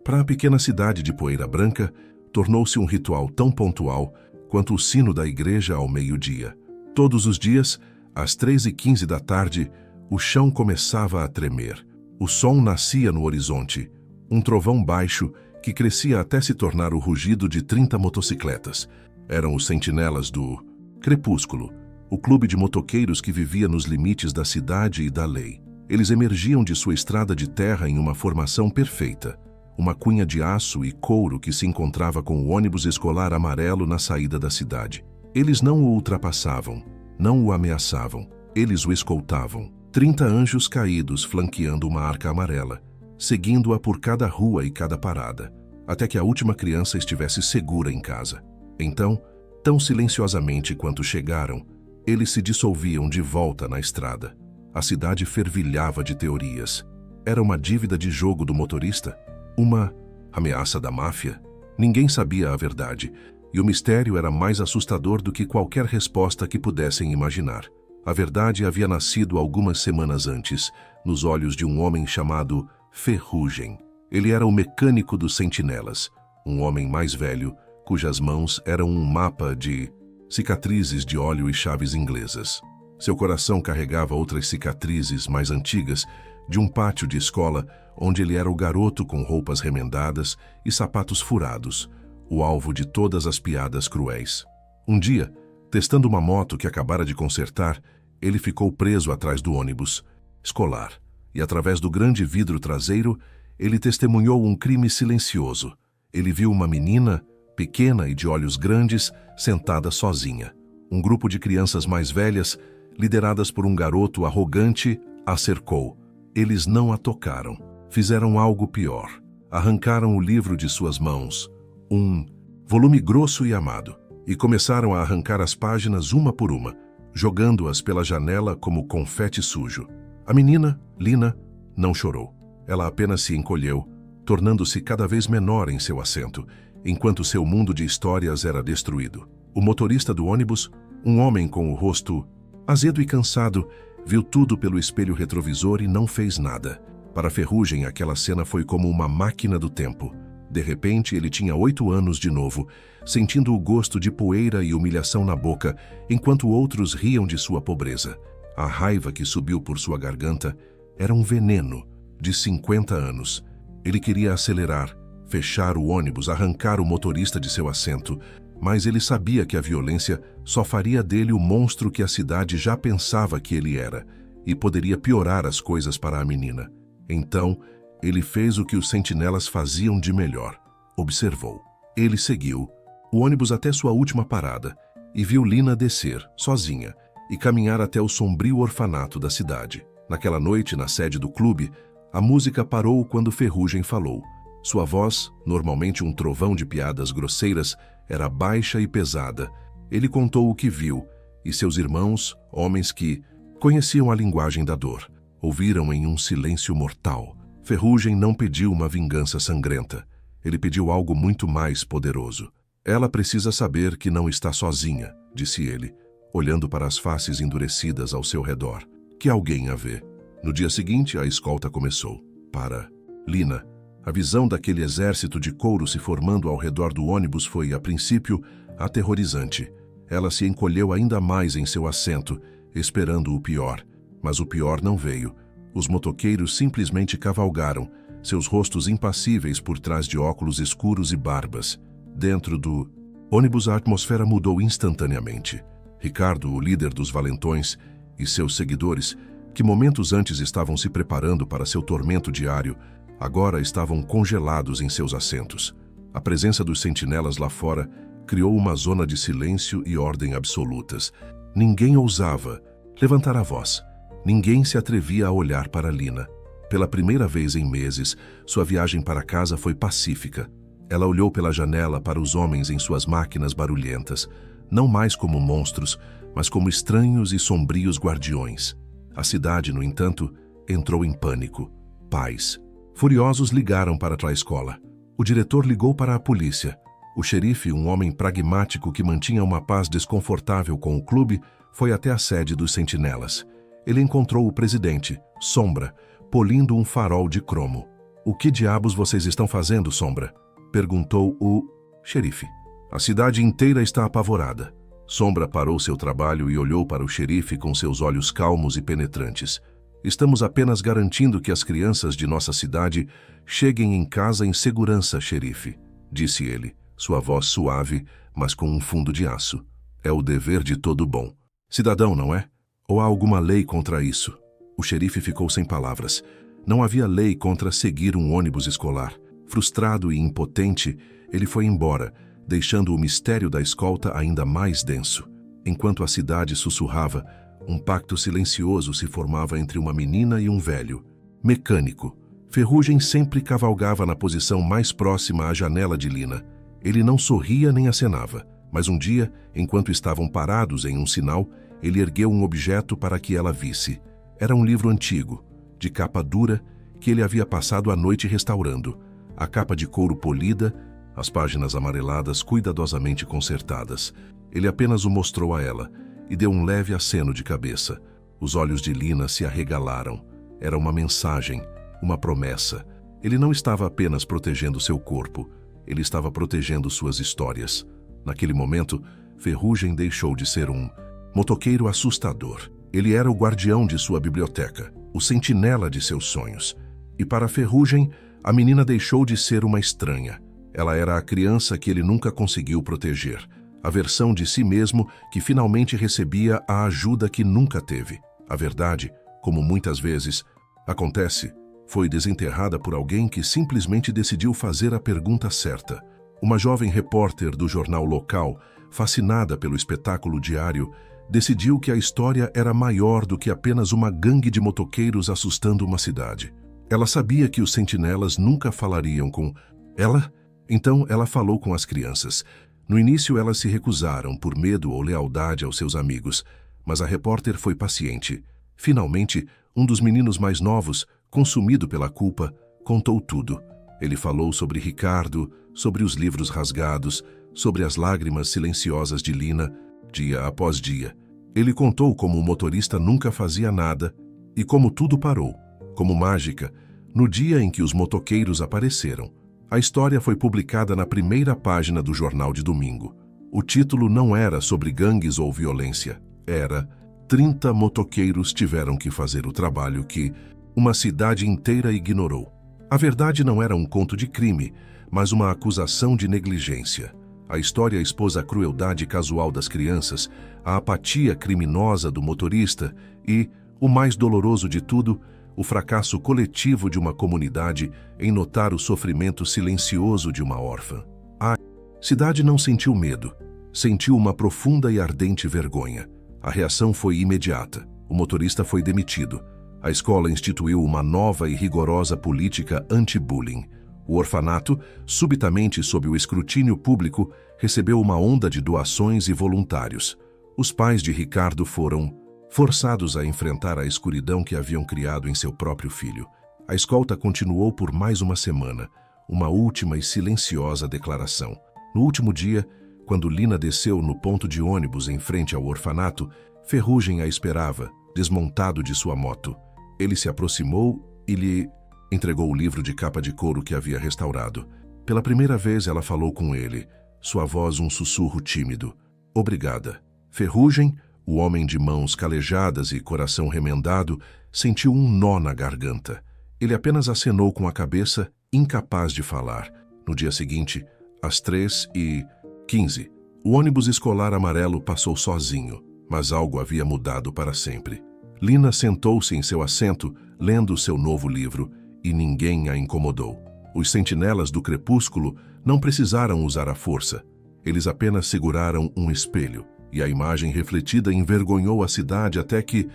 Para a pequena cidade de Poeira Branca, tornou-se um ritual tão pontual quanto o sino da igreja ao meio-dia. Todos os dias, às 3h15 da tarde, o chão começava a tremer. O som nascia no horizonte, um trovão baixo que crescia até se tornar o rugido de 30 motocicletas. Eram os sentinelas do Crepúsculo, o clube de motoqueiros que vivia nos limites da cidade e da lei. Eles emergiam de sua estrada de terra em uma formação perfeita, uma cunha de aço e couro que se encontrava com o ônibus escolar amarelo na saída da cidade. Eles não o ultrapassavam, não o ameaçavam, eles o escoltavam. 30 anjos caídos flanqueando uma arca amarela, seguindo-a por cada rua e cada parada, até que a última criança estivesse segura em casa. Então, tão silenciosamente quanto chegaram, eles se dissolviam de volta na estrada. A cidade fervilhava de teorias. Era uma dívida de jogo do motorista? Uma ameaça da máfia? Ninguém sabia a verdade, e o mistério era mais assustador do que qualquer resposta que pudessem imaginar. A verdade havia nascido algumas semanas antes, nos olhos de um homem chamado Ferrugem. Ele era o mecânico dos sentinelas, um homem mais velho, cujas mãos eram um mapa de cicatrizes de óleo e chaves inglesas. Seu coração carregava outras cicatrizes mais antigas de um pátio de escola onde ele era o garoto com roupas remendadas e sapatos furados, o alvo de todas as piadas cruéis. Um dia, testando uma moto que acabara de consertar, ele ficou preso atrás do ônibus escolar e, através do grande vidro traseiro, ele testemunhou um crime silencioso. Ele viu uma menina, pequena e de olhos grandes, sentada sozinha. Um grupo de crianças mais velhas, lideradas por um garoto arrogante, a cercou. Eles não a tocaram. Fizeram algo pior. Arrancaram o livro de suas mãos, um volume grosso e amado, e começaram a arrancar as páginas uma por uma, jogando-as pela janela como confete sujo. A menina, Lina, não chorou. Ela apenas se encolheu, tornando-se cada vez menor em seu assento, enquanto seu mundo de histórias era destruído. O motorista do ônibus, um homem com o rosto azedo e cansado, viu tudo pelo espelho retrovisor e não fez nada. Para Ferrugem, aquela cena foi como uma máquina do tempo. De repente, ele tinha 8 anos de novo, sentindo o gosto de poeira e humilhação na boca, enquanto outros riam de sua pobreza. A raiva que subiu por sua garganta era um veneno de 50 anos. Ele queria acelerar, fechar o ônibus, arrancar o motorista de seu assento, mas ele sabia que a violência só faria dele o monstro que a cidade já pensava que ele era, e poderia piorar as coisas para a menina. Então, ele fez o que os sentinelas faziam de melhor. Observou. Ele seguiu o ônibus até sua última parada e viu Lina descer, sozinha, e caminhar até o sombrio orfanato da cidade. Naquela noite, na sede do clube, a música parou quando Ferrugem falou. Sua voz, normalmente um trovão de piadas grosseiras, era baixa e pesada. Ele contou o que viu, e seus irmãos, homens que conheciam a linguagem da dor, ouviram em um silêncio mortal. Ferrugem não pediu uma vingança sangrenta. Ele pediu algo muito mais poderoso. Ela precisa saber que não está sozinha, disse ele, olhando para as faces endurecidas ao seu redor. Que alguém a vê. No dia seguinte, a escolta começou. Para Lina, a visão daquele exército de couro se formando ao redor do ônibus foi, a princípio, aterrorizante. Ela se encolheu ainda mais em seu assento, esperando o pior. Mas o pior não veio. Os motoqueiros simplesmente cavalgaram, seus rostos impassíveis por trás de óculos escuros e barbas. Dentro do ônibus, a atmosfera mudou instantaneamente. Ricardo, o líder dos valentões, e seus seguidores, que momentos antes estavam se preparando para seu tormento diário, agora estavam congelados em seus assentos. A presença dos sentinelas lá fora criou uma zona de silêncio e ordem absolutas. Ninguém ousava levantar a voz. Ninguém se atrevia a olhar para Lina. Pela primeira vez em meses, sua viagem para casa foi pacífica. Ela olhou pela janela para os homens em suas máquinas barulhentas, não mais como monstros, mas como estranhos e sombrios guardiões. A cidade, no entanto, entrou em pânico. Pais. Furiosos, ligaram para a escola. O diretor ligou para a polícia. O xerife, um homem pragmático que mantinha uma paz desconfortável com o clube, foi até a sede dos sentinelas. Ele encontrou o presidente, Sombra, polindo um farol de cromo. O que diabos vocês estão fazendo, Sombra? Perguntou o xerife. A cidade inteira está apavorada. Sombra parou seu trabalho e olhou para o xerife com seus olhos calmos e penetrantes. Estamos apenas garantindo que as crianças de nossa cidade cheguem em casa em segurança, xerife, disse ele, sua voz suave, mas com um fundo de aço. É o dever de todo bom cidadão, não é? Ou há alguma lei contra isso? O xerife ficou sem palavras. Não havia lei contra seguir um ônibus escolar. Frustrado e impotente, ele foi embora, deixando o mistério da escolta ainda mais denso. Enquanto a cidade sussurrava, um pacto silencioso se formava entre uma menina e um velho. Mecânico. Ferrugem sempre cavalgava na posição mais próxima à janela de Lina. Ele não sorria nem acenava, mas um dia, enquanto estavam parados em um sinal, ele ergueu um objeto para que ela visse. Era um livro antigo, de capa dura, que ele havia passado a noite restaurando. A capa de couro polida, as páginas amareladas cuidadosamente consertadas. Ele apenas o mostrou a ela e deu um leve aceno de cabeça. Os olhos de Lina se arregalaram. Era uma mensagem, uma promessa. Ele não estava apenas protegendo seu corpo, ele estava protegendo suas histórias. Naquele momento, Ferrugem deixou de ser um motoqueiro assustador. Ele era o guardião de sua biblioteca, o sentinela de seus sonhos. E para Ferrugem, a menina deixou de ser uma estranha. Ela era a criança que ele nunca conseguiu proteger, a versão de si mesmo que finalmente recebia a ajuda que nunca teve. A verdade, como muitas vezes acontece, foi desenterrada por alguém que simplesmente decidiu fazer a pergunta certa. Uma jovem repórter do jornal local, fascinada pelo espetáculo diário, decidiu que a história era maior do que apenas uma gangue de motoqueiros assustando uma cidade. Ela sabia que os sentinelas nunca falariam com ela, então ela falou com as crianças. No início elas se recusaram por medo ou lealdade aos seus amigos, mas a repórter foi paciente. Finalmente, um dos meninos mais novos, consumido pela culpa, contou tudo. Ele falou sobre Ricardo, sobre os livros rasgados, sobre as lágrimas silenciosas de Lina, dia após dia. Ele contou como o motorista nunca fazia nada e como tudo parou, como mágica, no dia em que os motoqueiros apareceram. A história foi publicada na primeira página do jornal de domingo. O título não era sobre gangues ou violência, era 30 motoqueiros tiveram que fazer o trabalho que uma cidade inteira ignorou. A verdade não era um conto de crime, mas uma acusação de negligência. A história expôs a crueldade casual das crianças, a apatia criminosa do motorista e, o mais doloroso de tudo, o fracasso coletivo de uma comunidade em notar o sofrimento silencioso de uma órfã. A cidade não sentiu medo, sentiu uma profunda e ardente vergonha. A reação foi imediata. O motorista foi demitido. A escola instituiu uma nova e rigorosa política anti-bullying. O orfanato, subitamente sob o escrutínio público, recebeu uma onda de doações e voluntários. Os pais de Ricardo foram forçados a enfrentar a escuridão que haviam criado em seu próprio filho. A escolta continuou por mais uma semana, uma última e silenciosa declaração. No último dia, quando Lina desceu no ponto de ônibus em frente ao orfanato, Ferrugem a esperava, desmontado de sua moto. Ele se aproximou e lhe entregou o livro de capa de couro que havia restaurado. Pela primeira vez ela falou com ele, sua voz um sussurro tímido. Obrigada. Ferrugem, o homem de mãos calejadas e coração remendado, sentiu um nó na garganta. Ele apenas acenou com a cabeça, incapaz de falar. No dia seguinte, às 3h15, o ônibus escolar amarelo passou sozinho, mas algo havia mudado para sempre. Lina sentou-se em seu assento, lendo seu novo livro, e ninguém a incomodou. Os sentinelas do crepúsculo não precisaram usar a força. Eles apenas seguraram um espelho, e a imagem refletida envergonhou a cidade até que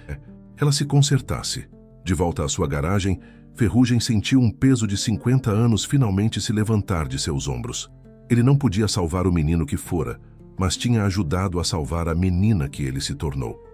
ela se consertasse. De volta à sua garagem, Ferrugem sentiu um peso de 50 anos finalmente se levantar de seus ombros. Ele não podia salvar o menino que fora, mas tinha ajudado a salvar a menina que ele se tornou.